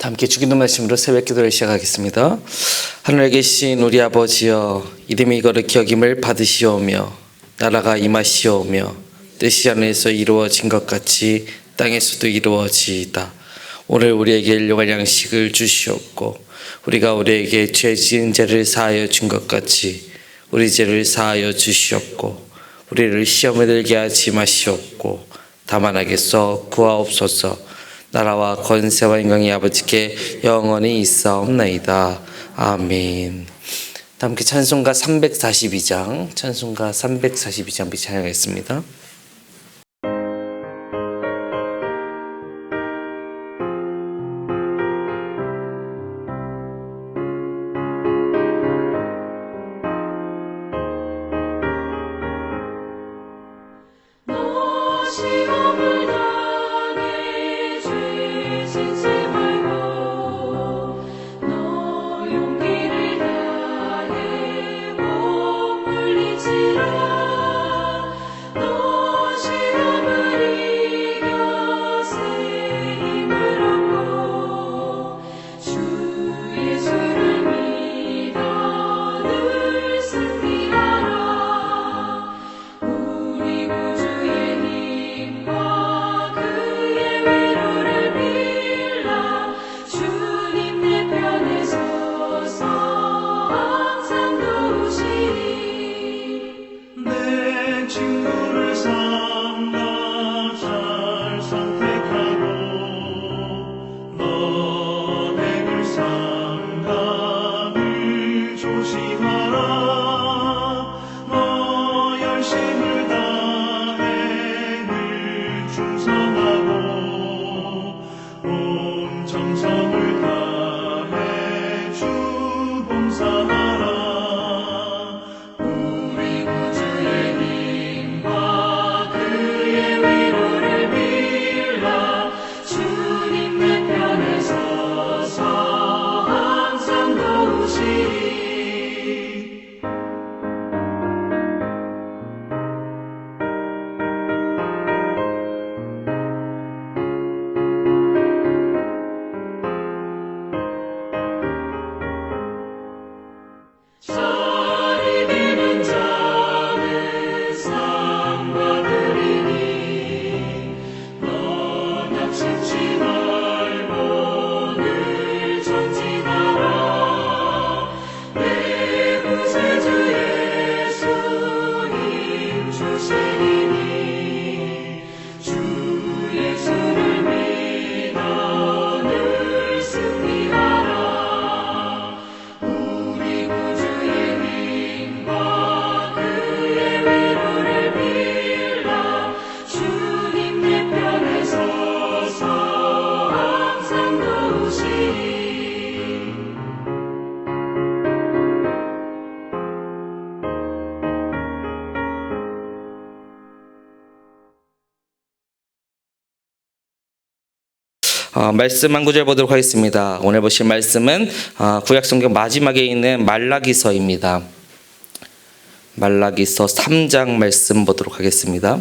함께 주기도 말씀으로 새벽 기도를 시작하겠습니다. 하늘에 계신 우리 아버지여, 이름이 거룩히 여김을 받으시오며 나라가 임하시오며 뜻이 하늘에서 이루어진 것 같이 땅에서도 이루어지이다. 오늘 우리에게 일용할 양식을 주시옵고 우리가 우리에게 죄 지은 죄를 사하여 준 것 같이 우리 죄를 사하여 주시옵고 우리를 시험에 들게 하지 마시옵고 다만 악에서 구하옵소서. 나라와 권세와 영광이 아버지께 영원히 있사옵나이다. 아멘. 함께 찬송가 342장 찬양하겠습니다. 말씀 한 구절 보도록 하겠습니다. 오늘 보실 말씀은 구약성경 마지막에 있는 말라기서입니다. 말라기서 3장 말씀 보도록 하겠습니다.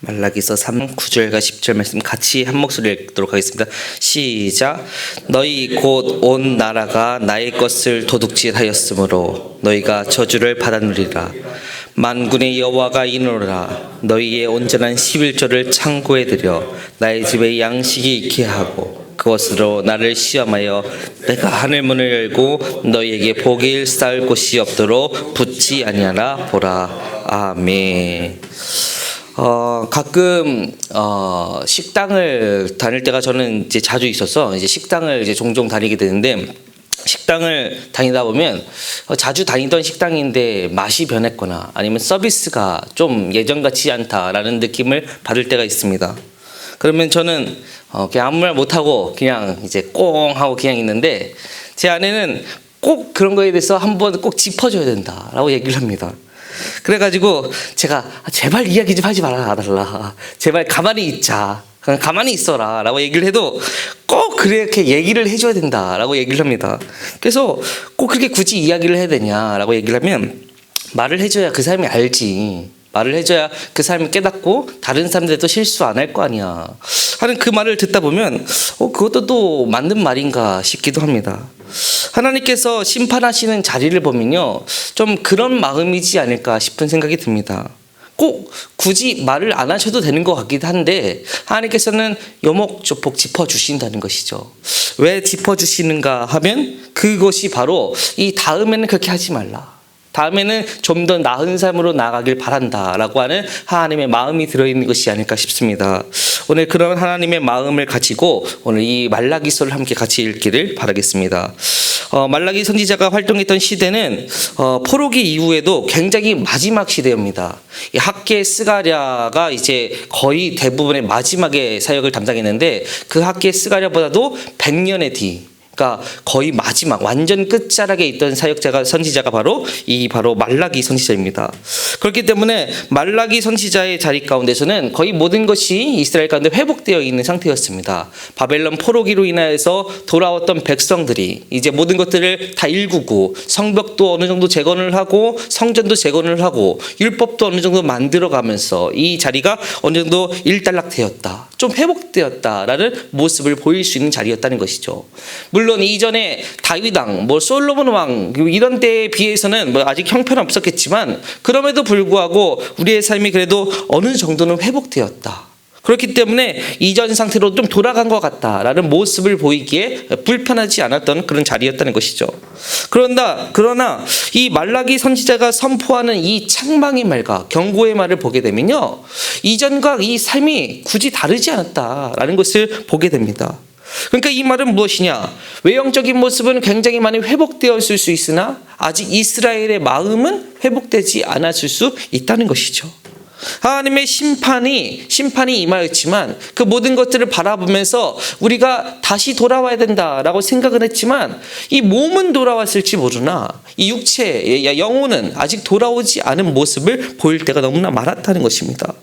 말라기서 3 9절과 10절 말씀 같이 한 목소리 읽도록 하겠습니다. 시작. 너희 곧 온 나라가 나의 것을 도둑질하였으므로 너희가 저주를 받았느리라. 만군의 여호와가 이르노라. 너희의 온전한 11조를 창고에 들여 나의 집에 양식이 있게 하고 그것으로 나를 시험하여 내가 하늘 문을 열고 너희에게 복을 쌓을 곳이 없도록 붙지 아니하라 보라. 아멘. 가끔 식당을 다닐 때가 저는 이제 자주 있어서 이제 식당을 이제 종종 다니게 되는데, 식당을 다니다 보면 자주 다니던 식당인데 맛이 변했거나 아니면 서비스가 좀 예전 같지 않다라는 느낌을 받을 때가 있습니다. 그러면 저는 그냥 아무 말 못하고 그냥 이제 꽁 하고 그냥 있는데, 제 아내는 꼭 그런 거에 대해서 한번 꼭 짚어줘야 된다라고 얘기를 합니다. 그래가지고 제가 제발 이야기 좀 하지 말아달라, 제발 가만히 있자, 그냥 가만히 있어라 라고 얘기를 해도 꼭 그렇게 얘기를 해줘야 된다라고 얘기를 합니다. 그래서 꼭 그렇게 굳이 이야기를 해야 되냐라고 얘기를 하면, 말을 해줘야 그 사람이 알지, 말을 해줘야 그 사람이 깨닫고 다른 사람들도 실수 안 할 거 아니야 하는 그 말을 듣다 보면 그것도 또 맞는 말인가 싶기도 합니다. 하나님께서 심판하시는 자리를 보면요, 좀 그런 마음이지 않을까 싶은 생각이 듭니다. 꼭 굳이 말을 안 하셔도 되는 것 같기도 한데 하나님께서는 요목조목 짚어주신다는 것이죠. 왜 짚어주시는가 하면 그것이 바로 이 다음에는 그렇게 하지 말라, 다음에는 좀 더 나은 삶으로 나아가길 바란다라고 하는 하나님의 마음이 들어있는 것이 아닐까 싶습니다. 오늘 그런 하나님의 마음을 가지고 오늘 이 말라기서를 함께 같이 읽기를 바라겠습니다. 말라기 선지자가 활동했던 시대는 포로기 이후에도 굉장히 마지막 시대입니다. 이 학계 스가랴가 이제 거의 대부분의 마지막에 사역을 담당했는데 그 학계 스가랴보다도 100년의 뒤, 그러니까 거의 마지막 완전 끝자락에 있던 사역자가 선지자가 바로 말라기 선지자입니다. 그렇기 때문에 말라기 선지자의 자리 가운데서는 거의 모든 것이 이스라엘 가운데 회복되어 있는 상태였습니다. 바벨론 포로기로 인하여서 돌아왔던 백성들이 이제 모든 것들을 다 일구고 성벽도 어느 정도 재건을 하고 성전도 재건을 하고 율법도 어느 정도 만들어가면서 이 자리가 어느 정도 일단락되었다, 좀 회복되었다라는 모습을 보일 수 있는 자리였다는 것이죠. 물론 이전에 다윗 왕, 솔로몬 왕 이런 때에 비해서는 아직 형편은 없었겠지만 그럼에도 불구하고 우리의 삶이 그래도 어느 정도는 회복되었다. 그렇기 때문에 이전 상태로 좀 돌아간 것 같다라는 모습을 보이기에 불편하지 않았던 그런 자리였다는 것이죠. 그러나 이 말라기 선지자가 선포하는 이 책망의 말과 경고의 말을 보게 되면요, 이전과 이 삶이 굳이 다르지 않았다라는 것을 보게 됩니다. 그러니까 이 말은 무엇이냐? 외형적인 모습은 굉장히 많이 회복되었을 수 있으나 아직 이스라엘의 마음은 회복되지 않았을 수 있다는 것이죠. 하나님의 심판이 임하였지만 그 모든 것들을 바라보면서 우리가 다시 돌아와야 된다라고 생각은 했지만 이 몸은 돌아왔을지 모르나 이 육체, 영혼은 아직 돌아오지 않은 모습을 보일 때가 너무나 많았다는 것입니다.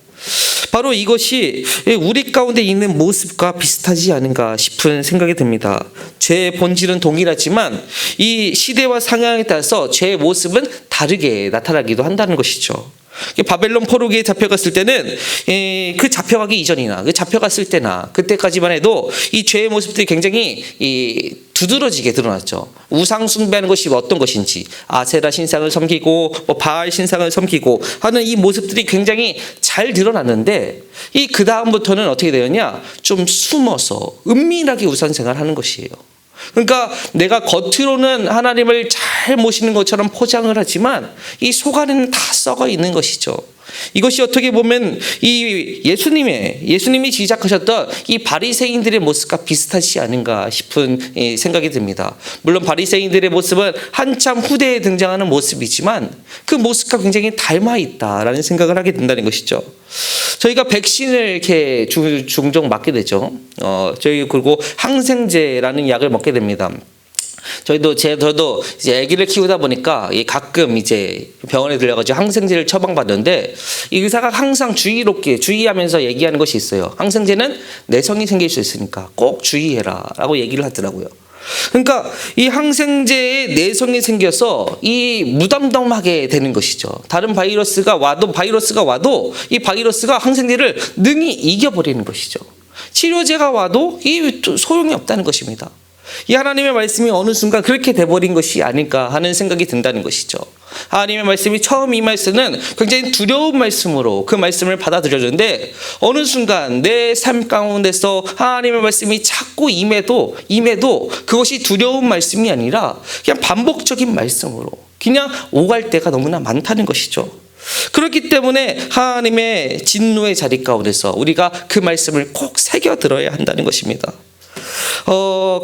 바로 이것이 우리 가운데 있는 모습과 비슷하지 않은가 싶은 생각이 듭니다. 죄의 본질은 동일하지만 이 시대와 상황에 따라서 죄의 모습은 다르게 나타나기도 한다는 것이죠. 바벨론 포로기에 잡혀갔을 때는 그 잡혀가기 이전이나 그 잡혀갔을 때나 그때까지만 해도 이 죄의 모습들이 굉장히 두드러지게 드러났죠. 우상 숭배하는 것이 어떤 것인지, 아세라 신상을 섬기고 바알 신상을 섬기고 하는 이 모습들이 굉장히 잘 드러났는데 그 다음부터는 어떻게 되었냐? 좀 숨어서 은밀하게 우상 생활하는 것이에요. 그러니까 내가 겉으로는 하나님을 잘 모시는 것처럼 포장을 하지만 이 속 안에는 다 썩어 있는 것이죠. 이것이 어떻게 보면 이 예수님이 지적하셨던 이 바리새인들의 모습과 비슷하지 않은가 싶은 생각이 듭니다. 물론 바리새인들의 모습은 한참 후대에 등장하는 모습이지만 그 모습과 굉장히 닮아 있다라는 생각을 하게 된다는 것이죠. 저희가 백신을 이렇게 종종 맞게 되죠. 그리고 항생제라는 약을 먹게 됩니다. 저도 이제 아기를 키우다 보니까 가끔 이제 병원에 들려가지고 항생제를 처방받는데 이 의사가 항상 주의하면서 얘기하는 것이 있어요. 항생제는 내성이 생길 수 있으니까 꼭 주의해라라고 얘기를 하더라고요. 그러니까 이 항생제에 내성이 생겨서 이 무덤덤하게 되는 것이죠. 다른 바이러스가 와도 이 바이러스가 항생제를 능히 이겨버리는 것이죠. 치료제가 와도 이 소용이 없다는 것입니다. 이 하나님의 말씀이 어느 순간 그렇게 돼버린 것이 아닐까 하는 생각이 든다는 것이죠. 하나님의 말씀이 처음 임할 때는 굉장히 두려운 말씀으로 그 말씀을 받아들였는데 어느 순간 내 삶 가운데서 하나님의 말씀이 자꾸 임해도 그것이 두려운 말씀이 아니라 그냥 반복적인 말씀으로 그냥 오갈 때가 너무나 많다는 것이죠. 그렇기 때문에 하나님의 진노의 자리 가운데서 우리가 그 말씀을 꼭 새겨 들어야 한다는 것입니다.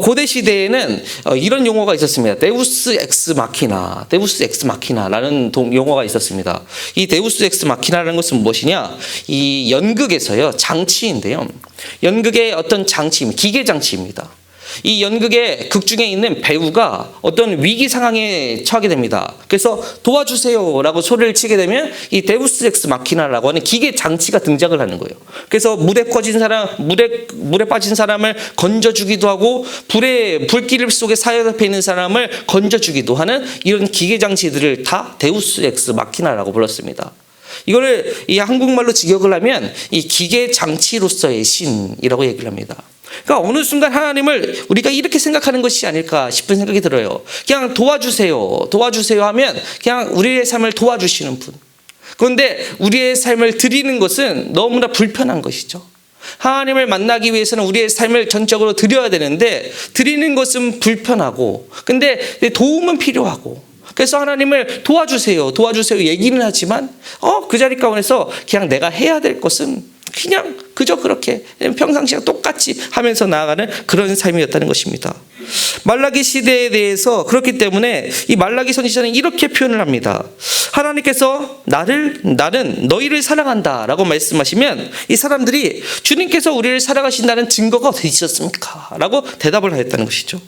고대 시대에는 이런 용어가 있었습니다. 데우스 엑스 마키나라는 용어가 있었습니다. 이 데우스 엑스 마키나라는 것은 무엇이냐? 이 연극에서요, 장치인데요. 연극의 어떤 장치, 기계 장치입니다. 이 연극의 극 중에 있는 배우가 어떤 위기 상황에 처하게 됩니다. 그래서 도와주세요라고 소리를 치게 되면 이 데우스 엑스 마키나라고 하는 기계 장치가 등장을 하는 거예요. 그래서 물에 빠진 사람을 건져주기도 하고 불길 속에 사역해 있는 사람을 건져주기도 하는 이런 기계 장치들을 다 데우스 엑스 마키나라고 불렀습니다. 이거를 이 한국말로 직역을 하면 이 기계 장치로서의 신이라고 얘기를 합니다. 그러니까 어느 순간 하나님을 우리가 이렇게 생각하는 것이 아닐까 싶은 생각이 들어요. 그냥 도와주세요 하면 그냥 우리의 삶을 도와주시는 분. 그런데 우리의 삶을 드리는 것은 너무나 불편한 것이죠. 하나님을 만나기 위해서는 우리의 삶을 전적으로 드려야 되는데 드리는 것은 불편하고 근데 도움은 필요하고 그래서 하나님을 도와주세요 얘기는 하지만 그 자리 가운데서 그냥 내가 해야 될 것은 그냥 그저 그렇게 평상시랑 똑같이 하면서 나아가는 그런 삶이었다는 것입니다. 말라기 시대에 대해서 그렇기 때문에 이 말라기 선지자는 이렇게 표현을 합니다. 하나님께서 나는 너희를 사랑한다 라고 말씀하시면 이 사람들이 주님께서 우리를 사랑하신다는 증거가 어디 있었습니까? 라고 대답을 하였다는 것이죠.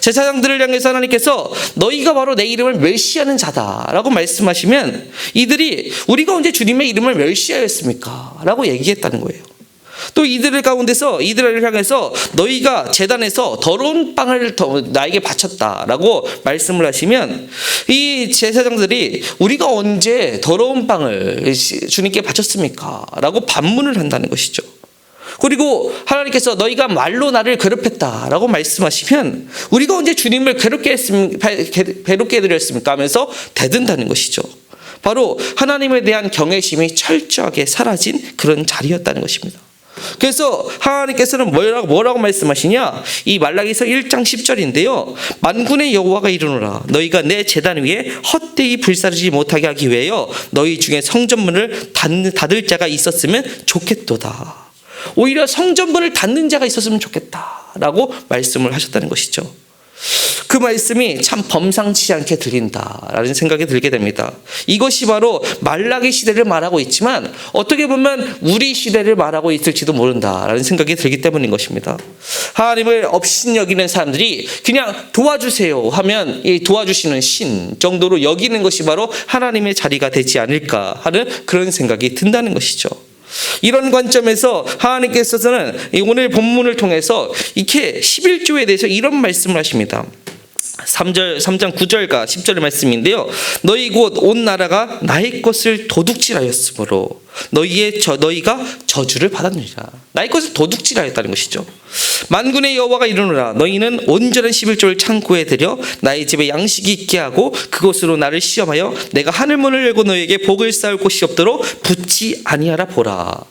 제사장들을 향해서 하나님께서 너희가 바로 내 이름을 멸시하는 자다라고 말씀하시면 이들이 우리가 언제 주님의 이름을 멸시하였습니까? 라고 얘기했다는 거예요. 또 이들을 가운데서 이들을 향해서 너희가 제단에서 더러운 빵을 나에게 바쳤다라고 말씀을 하시면 이 제사장들이 우리가 언제 더러운 빵을 주님께 바쳤습니까? 라고 반문을 한다는 것이죠. 그리고 하나님께서 너희가 말로 나를 괴롭혔다라고 말씀하시면 우리가 언제 주님을 괴롭게 해드렸습니까? 하면서 대든다는 것이죠. 바로 하나님에 대한 경외심이 철저하게 사라진 그런 자리였다는 것입니다. 그래서 하나님께서는 뭐라고 말씀하시냐? 이 말라기서 1장 10절인데요. 만군의 여호와가 이르노라 너희가 내 제단 위에 헛되이 불사르지 못하게 하기 위하여 너희 중에 성전문을 닫을 자가 있었으면 좋겠도다. 오히려 성전문을 닫는 자가 있었으면 좋겠다라고 말씀을 하셨다는 것이죠. 그 말씀이 참 범상치 않게 들린다라는 생각이 들게 됩니다. 이것이 바로 말라기 시대를 말하고 있지만 어떻게 보면 우리 시대를 말하고 있을지도 모른다라는 생각이 들기 때문인 것입니다. 하나님을 업신여기는 사람들이 그냥 도와주세요 하면 이 도와주시는 신 정도로 여기는 것이 바로 하나님의 자리가 되지 않을까 하는 그런 생각이 든다는 것이죠. 이런 관점에서 하나님께서는 오늘 본문을 통해서 이렇게 11조에 대해서 이런 말씀을 하십니다. 3장 9절과 10절의 말씀인데요. 너희 곧 온 나라가 나의 것을 도둑질하였으므로 너희가 저주를 받았느니라. 나의 것을 도둑질하였다는 것이죠. 만군의 여호와가 이르노라 너희는 온전한 11조를 창고에 들여 나의 집에 양식이 있게 하고 그것으로 나를 시험하여 내가 하늘문을 열고 너희에게 복을 쌓을 곳이 없도록 붙지 아니하라 보라.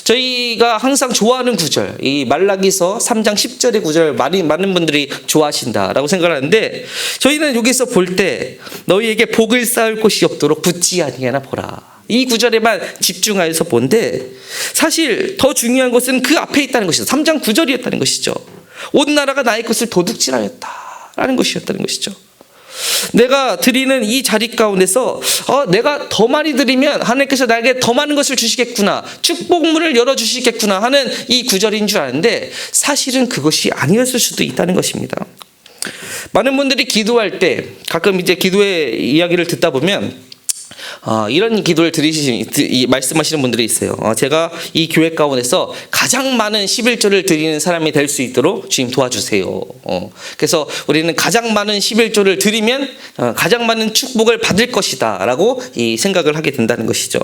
저희가 항상 좋아하는 구절, 이 말라기서 3장 10절의 구절 많은 분들이 좋아하신다라고 생각을 하는데 저희는 여기서 볼 때 너희에게 복을 쌓을 곳이 없도록 붙지 아니하나 보라. 이 구절에만 집중하여서 본데 사실 더 중요한 것은 그 앞에 있다는 것이죠. 3장 9절이었다는 것이죠. 온 나라가 나의 것을 도둑질하였다라는 것이었다는 것이죠. 내가 드리는 이 자리 가운데서 내가 더 많이 드리면 하나님께서 나에게 더 많은 것을 주시겠구나, 축복문을 열어주시겠구나 하는 이 구절인 줄 아는데 사실은 그것이 아니었을 수도 있다는 것입니다. 많은 분들이 기도할 때 가끔 이제 기도의 이야기를 듣다 보면 이런 기도를 말씀하시는 분들이 있어요. 제가 이 교회 가운데서 가장 많은 11조를 드리는 사람이 될 수 있도록 주님 도와주세요. 그래서 우리는 가장 많은 11조를 드리면 가장 많은 축복을 받을 것이다 라고 이 생각을 하게 된다는 것이죠.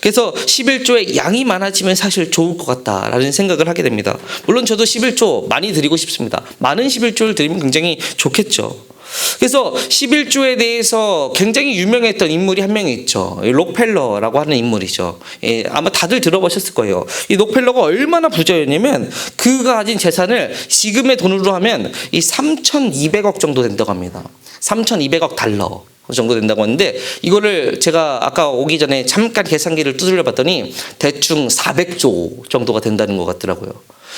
그래서 11조의 양이 많아지면 사실 좋을 것 같다라는 생각을 하게 됩니다. 물론 저도 11조 많이 드리고 싶습니다. 많은 11조를 드리면 굉장히 좋겠죠. 그래서 11조에 대해서 굉장히 유명했던 인물이 한 명 있죠. 록펠러라고 하는 인물이죠. 아마 다들 들어보셨을 거예요. 이 록펠러가 얼마나 부자였냐면 그가 가진 재산을 지금의 돈으로 하면 이 3,200억 정도 된다고 합니다. 3,200억 달러 정도 된다고 하는데 이거를 제가 아까 오기 전에 잠깐 계산기를 두들려 봤더니 대충 400조 정도가 된다는 것 같더라고요.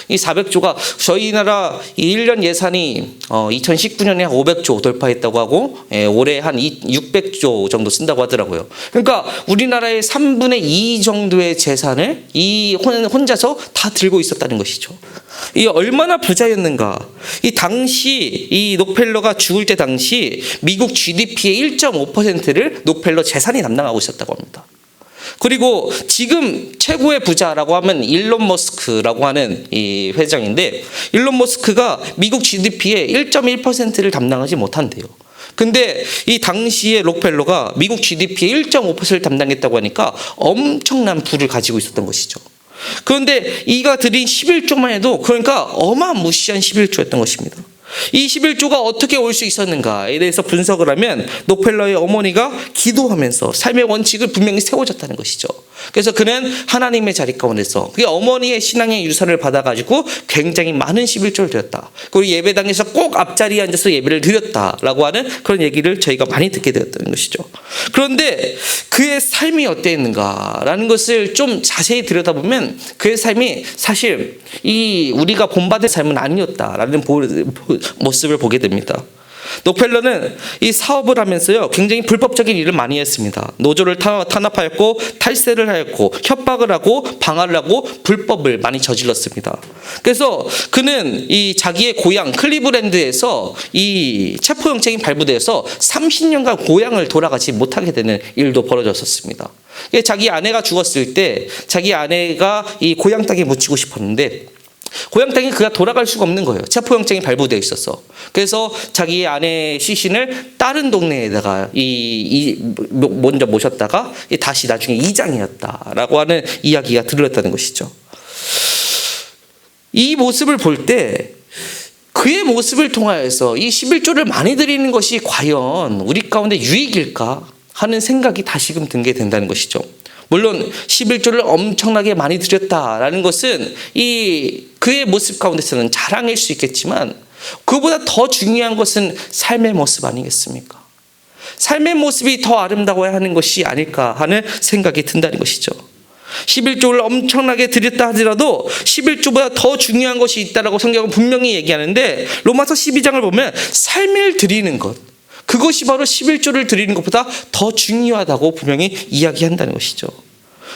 이 400조가 저희 나라 1년 예산이 2019년에 500조 돌파했다고 하고 올해 한 600조 정도 쓴다고 하더라고요. 그러니까 우리나라의 3분의 2 정도의 재산을 이 혼자서 다 들고 있었다는 것이죠. 이 얼마나 부자였는가. 이 당시 이 록펠러가 죽을 때 당시 미국 GDP의 1.5%를 록펠러 재산이 담당하고 있었다고 합니다. 그리고 지금 최고의 부자라고 하면 일론 머스크라고 하는 이 회장인데 일론 머스크가 미국 GDP의 1.1%를 담당하지 못한대요. 근데 이 당시에 록펠러가 미국 GDP의 1.5%를 담당했다고 하니까 엄청난 부를 가지고 있었던 것이죠. 그런데 이가 드린 11조만 해도 그러니까 어마무시한 11조였던 것입니다. 이 11조가 어떻게 올 수 있었는가에 대해서 분석을 하면 록펠러의 어머니가 기도하면서 삶의 원칙을 분명히 세워졌다는 것이죠. 그래서 그는 하나님의 자리 가운데서 그 어머니의 신앙의 유산을 받아가지고 굉장히 많은 11조를 드렸다. 그리고 예배당에서 꼭 앞자리에 앉아서 예배를 드렸다라고 하는 그런 얘기를 저희가 많이 듣게 되었다는 것이죠. 그런데 그의 삶이 어땠는가라는 것을 좀 자세히 들여다보면 그의 삶이 사실 이 우리가 본받을 삶은 아니었다라는 모습을 보게 됩니다. 록펠러는 이 사업을 하면서요 굉장히 불법적인 일을 많이 했습니다. 노조를 탄압하였고 탈세를 하였고 협박을 하고 방화를 하고 불법을 많이 저질렀습니다. 그래서 그는 이 자기의 고향 클리브랜드에서 이 체포영장이 발부돼서 30년간 고향을 돌아가지 못하게 되는 일도 벌어졌었습니다. 자기 아내가 죽었을 때 자기 아내가 이 고향 땅에 묻히고 싶었는데 고향 땅에 그가 돌아갈 수가 없는 거예요. 체포영장이 발부되어 있어서. 그래서 자기 아내의 시신을 다른 동네에다가 먼저 모셨다가 다시 나중에 이장이었다라고 하는 이야기가 들렸다는 것이죠. 이 모습을 볼 때 그의 모습을 통하여서 이 11조를 많이 드리는 것이 과연 우리 가운데 유익일까 하는 생각이 다시금 든게 된다는 것이죠. 물론 11조를 엄청나게 많이 드렸다라는 것은 그의 모습 가운데서는 자랑일 수 있겠지만 그보다 더 중요한 것은 삶의 모습 아니겠습니까? 삶의 모습이 더 아름다워야 하는 것이 아닐까 하는 생각이 든다는 것이죠. 11조를 엄청나게 드렸다 하더라도 11조보다 더 중요한 것이 있다라고 성경은 분명히 얘기하는데 로마서 12장을 보면 삶을 드리는 것, 그것이 바로 11조를 드리는 것보다 더 중요하다고 분명히 이야기한다는 것이죠.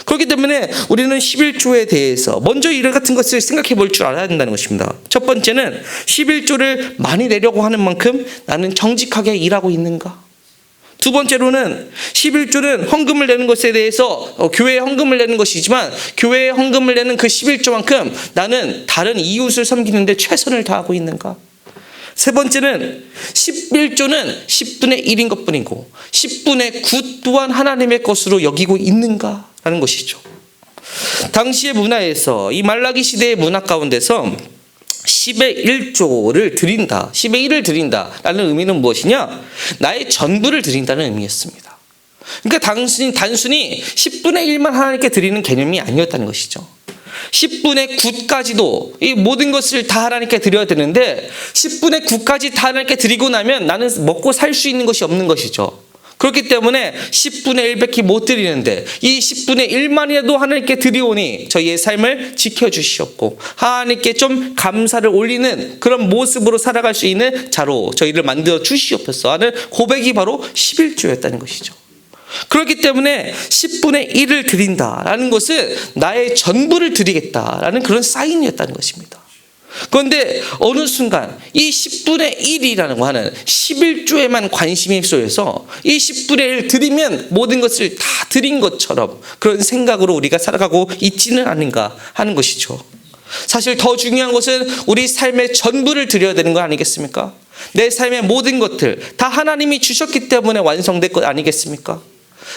그렇기 때문에 우리는 11조에 대해서 먼저 이런 같은 것을 생각해 볼 줄 알아야 된다는 것입니다. 첫 번째는 11조를 많이 내려고 하는 만큼 나는 정직하게 일하고 있는가? 두 번째로는 11조는 헌금을 내는 것에 대해서 교회에 헌금을 내는 것이지만 교회에 헌금을 내는 그 11조만큼 나는 다른 이웃을 섬기는 데 최선을 다하고 있는가? 세 번째는 11조는 10분의 1인 것뿐이고 10분의 9 또한 하나님의 것으로 여기고 있는가라는 것이죠. 당시의 문화에서 이 말라기 시대의 문화 가운데서 10의 1조를 드린다, 10의 1을 드린다라는 의미는 무엇이냐? 나의 전부를 드린다는 의미였습니다. 그러니까 단순히 10분의 1만 하나님께 드리는 개념이 아니었다는 것이죠. 10분의 9까지도 이 모든 것을 다 하나님께 드려야 되는데 10분의 9까지 다 하나님께 드리고 나면 나는 먹고 살 수 있는 것이 없는 것이죠. 그렇기 때문에 10분의 1밖에 못 드리는데 이 10분의 1만이라도 하나님께 드리오니 저희의 삶을 지켜주시옵고 하나님께 좀 감사를 올리는 그런 모습으로 살아갈 수 있는 자로 저희를 만들어 주시옵소서 하는 고백이 바로 11조였다는 것이죠. 그렇기 때문에 10분의 1을 드린다라는 것은 나의 전부를 드리겠다라는 그런 사인이었다는 것입니다. 그런데 어느 순간 이 10분의 1이라는 거 하는 11조에만 관심이 쏠려서 이 10분의 1 드리면 모든 것을 다 드린 것처럼 그런 생각으로 우리가 살아가고 있지는 않은가 하는 것이죠. 사실 더 중요한 것은 우리 삶의 전부를 드려야 되는 거 아니겠습니까? 내 삶의 모든 것들 다 하나님이 주셨기 때문에 완성될 것 아니겠습니까?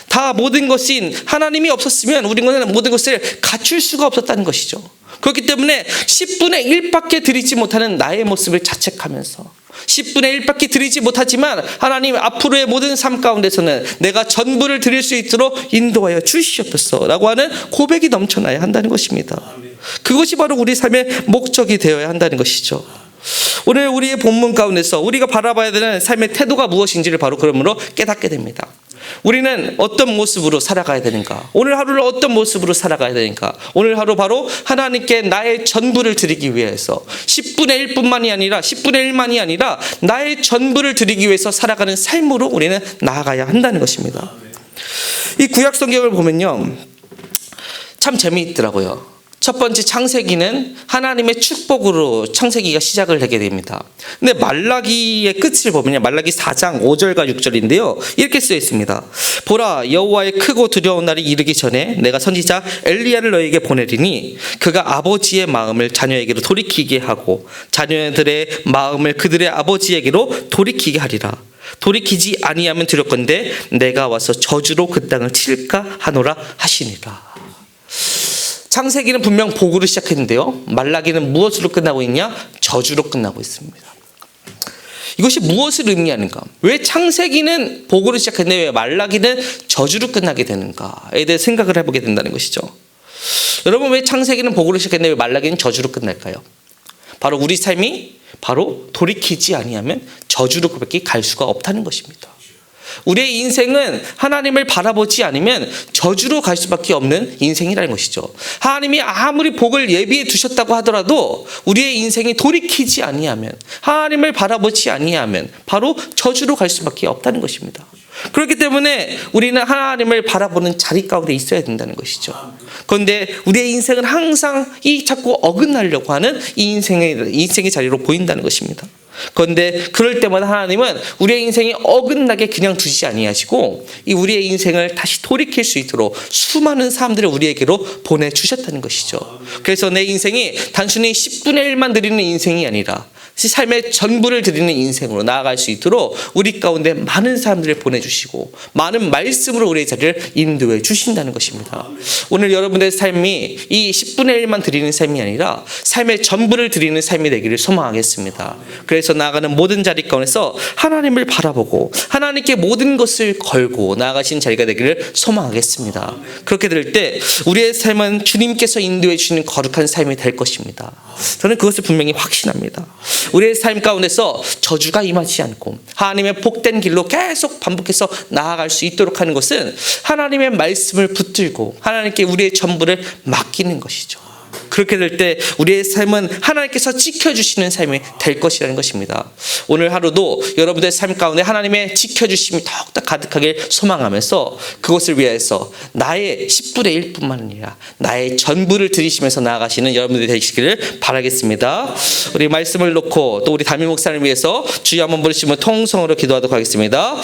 다 모든 것인 하나님이 없었으면 우리는 모든 것을 갖출 수가 없었다는 것이죠. 그렇기 때문에 10분의 1밖에 드리지 못하는 나의 모습을 자책하면서 10분의 1밖에 드리지 못하지만 하나님 앞으로의 모든 삶 가운데서는 내가 전부를 드릴 수 있도록 인도하여 주시옵소서 라고 하는 고백이 넘쳐나야 한다는 것입니다. 그것이 바로 우리 삶의 목적이 되어야 한다는 것이죠. 오늘 우리의 본문 가운데서 우리가 바라봐야 되는 삶의 태도가 무엇인지를 바로 그러므로 깨닫게 됩니다. 우리는 어떤 모습으로 살아가야 되는가? 오늘 하루를 어떤 모습으로 살아가야 되는가? 오늘 하루 바로 하나님께 나의 전부를 드리기 위해서 10분의 1뿐만이 아니라 10분의 1만이 아니라 나의 전부를 드리기 위해서 살아가는 삶으로 우리는 나아가야 한다는 것입니다. 이 구약 성경을 보면요 참 재미있더라고요. 첫 번째 창세기는 하나님의 축복으로 창세기가 시작을 하게 됩니다. 근데 말라기의 끝을 보면요. 말라기 4장 5절과 6절인데요. 이렇게 쓰여 있습니다. 보라 여호와의 크고 두려운 날이 이르기 전에 내가 선지자 엘리야를 너에게 보내리니 그가 아버지의 마음을 자녀에게로 돌이키게 하고 자녀들의 마음을 그들의 아버지에게로 돌이키게 하리라. 돌이키지 아니하면 두렵건대 내가 와서 저주로 그 땅을 칠까 하노라 하시니라. 창세기는 분명 복으로 시작했는데요, 말라기는 무엇으로 끝나고 있냐? 저주로 끝나고 있습니다. 이것이 무엇을 의미하는가? 왜 창세기는 복으로 시작했는데 왜 말라기는 저주로 끝나게 되는가에 대해 생각을 해보게 된다는 것이죠. 여러분, 왜 창세기는 복으로 시작했는데 왜 말라기는 저주로 끝날까요? 바로 우리 삶이 바로 돌이키지 아니하면 저주로 그밖에 갈 수가 없다는 것입니다. 우리의 인생은 하나님을 바라보지 않으면 저주로 갈 수밖에 없는 인생이라는 것이죠. 하나님이 아무리 복을 예비해 두셨다고 하더라도 우리의 인생이 돌이키지 아니하면, 하나님을 바라보지 아니하면 바로 저주로 갈 수밖에 없다는 것입니다. 그렇기 때문에 우리는 하나님을 바라보는 자리 가운데 있어야 된다는 것이죠. 그런데 우리의 인생은 항상 이 자꾸 어긋나려고 하는 이 인생의 자리로 보인다는 것입니다. 그런데 그럴 때마다 하나님은 우리의 인생이 어긋나게 그냥 두지 아니하시고 이 우리의 인생을 다시 돌이킬 수 있도록 수많은 사람들을 우리에게로 보내주셨다는 것이죠. 그래서 내 인생이 단순히 10분의 1만 드리는 인생이 아니라 삶의 전부를 드리는 인생으로 나아갈 수 있도록 우리 가운데 많은 사람들을 보내주시고 많은 말씀으로 우리의 자리를 인도해 주신다는 것입니다. 오늘 여러분의 삶이 이 10분의 1만 드리는 삶이 아니라 삶의 전부를 드리는 삶이 되기를 소망하겠습니다. 그래서 나아가는 모든 자리 가운데서 하나님을 바라보고 하나님께 모든 것을 걸고 나아가신 자리가 되기를 소망하겠습니다. 그렇게 될 때 우리의 삶은 주님께서 인도해 주시는 거룩한 삶이 될 것입니다. 저는 그것을 분명히 확신합니다. 우리의 삶 가운데서 저주가 임하지 않고 하나님의 복된 길로 계속 반복해서 나아갈 수 있도록 하는 것은 하나님의 말씀을 붙들고 하나님께 우리의 전부를 맡기는 것이죠. 그렇게 될 때 우리의 삶은 하나님께서 지켜주시는 삶이 될 것이라는 것입니다. 오늘 하루도 여러분들의 삶 가운데 하나님의 지켜주심이 더욱더 가득하게 소망하면서 그것을 위해서 나의 10분의 1뿐만 아니라 나의 전부를 드리시면서 나아가시는 여러분들이 되시기를 바라겠습니다. 우리 말씀을 놓고 또 우리 담임 목사를 위해서 주여 한번 부르시면 통성으로 기도하도록 하겠습니다.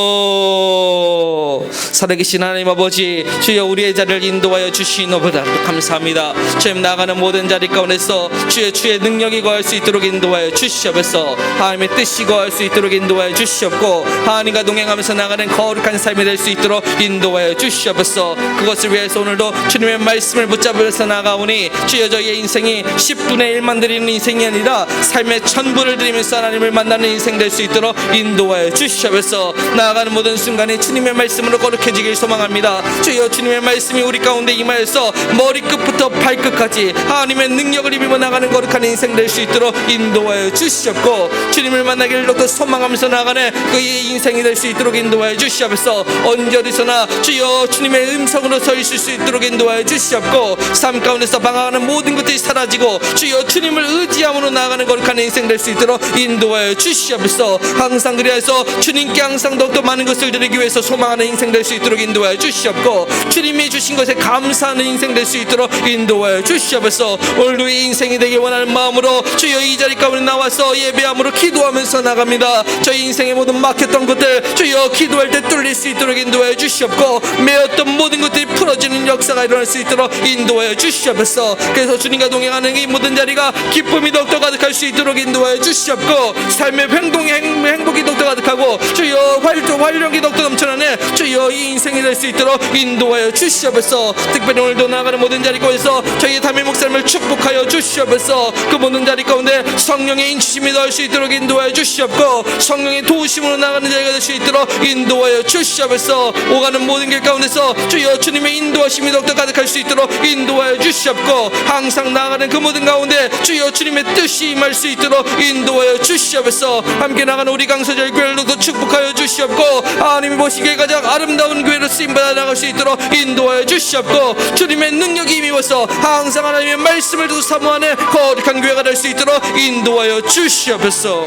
주여, 살아계신 하나님 아버지, 주여 우리의 자리를 인도하여 주시노보다 감사합니다. 주님, 나가는 모든 자리 가운데서 주의 능력이 거할 수 있도록 인도하여 주시옵소서. 하나님의 뜻이 거할 수 있도록 인도하여 주시옵고 하나님과 동행하면서 나가는 거룩한 삶이 될 수 있도록 인도하여 주시옵소서. 그것을 위해서 오늘도 주님의 말씀을 붙잡으면서 나가오니 주여 저희의 인생이 10분의 1만 드리는 인생이 아니라 삶의 전부를 드리면서 하나님을 만나는 인생 될 수 있도록 인도하여 주시옵소서. 나아가는 모든 순간에 주님의 말씀으로 거룩해지길 소망합니다. 주여 주님의 말씀이 우리 가운데 임하여서 머리끝부터 발끝까지 하나님의 능력을 입으며 나가는 거룩한 인생 될 수 있도록 인도하여 주시옵고 주님을 만나기를 더욱더 소망하면서 나가는 그의 인생이 될 수 있도록 인도하여 주시옵소서. 언제 어디서나 주여 주님의 음성으로 서 있을 수 있도록 인도하여 주시옵고 삶 가운데서 방황하는 모든 것들이 사라지고 주여 주님을 의지함으로 나가는 거룩한 인생 될 수 있도록 인도하여 주시옵소서. 항상 그리하여서 주님께 항상 더욱더 많은 것을 드리기 위해서 소망하는 인생 될 수 있도록 인도하여 주시옵고 주님이 주신 것에 감사하는 인생 될 수 있도록 인도하여 주시옵소서. 오늘도 이 인생이 되길 원하는 마음으로 주여 이 자리 가운데 나와서 예배함으로 기도하면서 나갑니다. 저희 인생의 모든 막혔던 것들 주여 기도할 때 뚫릴 수 있도록 인도하여 주시옵고 매었던 모든 것들이 풀어지는 역사가 일어날 수 있도록 인도하여 주시옵소서. 그래서 주님과 동행하는 이 모든 자리가 기쁨이 더욱더 가득할 수 있도록 인도하여 주시옵고 삶의 행복이 더욱더 가득하고 주여 활력이 더욱더 넘쳐나는 주여 이 인생이 될 수 있도록 인도하여 주시옵소서. 특별히 오늘도 나아가는 모든 자리 가운데서 저희의 담임 목사님을 축복하여 주시옵소서. 그 모든 자리 가운데 성령의 인치심이 더할 수 있도록 인도하여 주시옵고 성령의 도우심으로 나가는 자리가 될 수 있도록 인도하여 주시옵소서. 오가는 모든 길 가운데서 주여 주님의 인도하심이 더욱더 가득할 수 있도록 인도하여 주시옵고 항상 나아가는 그 모든 가운데 주여 주님의 뜻이 임할 수 있도록 인도하여 주시옵소서. 함께 나가는 우리 강서절 교회를 더 축복하여 주시옵고 하나님이 보시기에 가장 아름다운 교회로 쓰임받아 나갈 수 있도록 인도하여 주시옵고 주님의 능력이 임해서 항상 하나님의 말씀을 두고 사모하는 거룩한 교회가 될 수 있도록 인도하여 주시옵소서.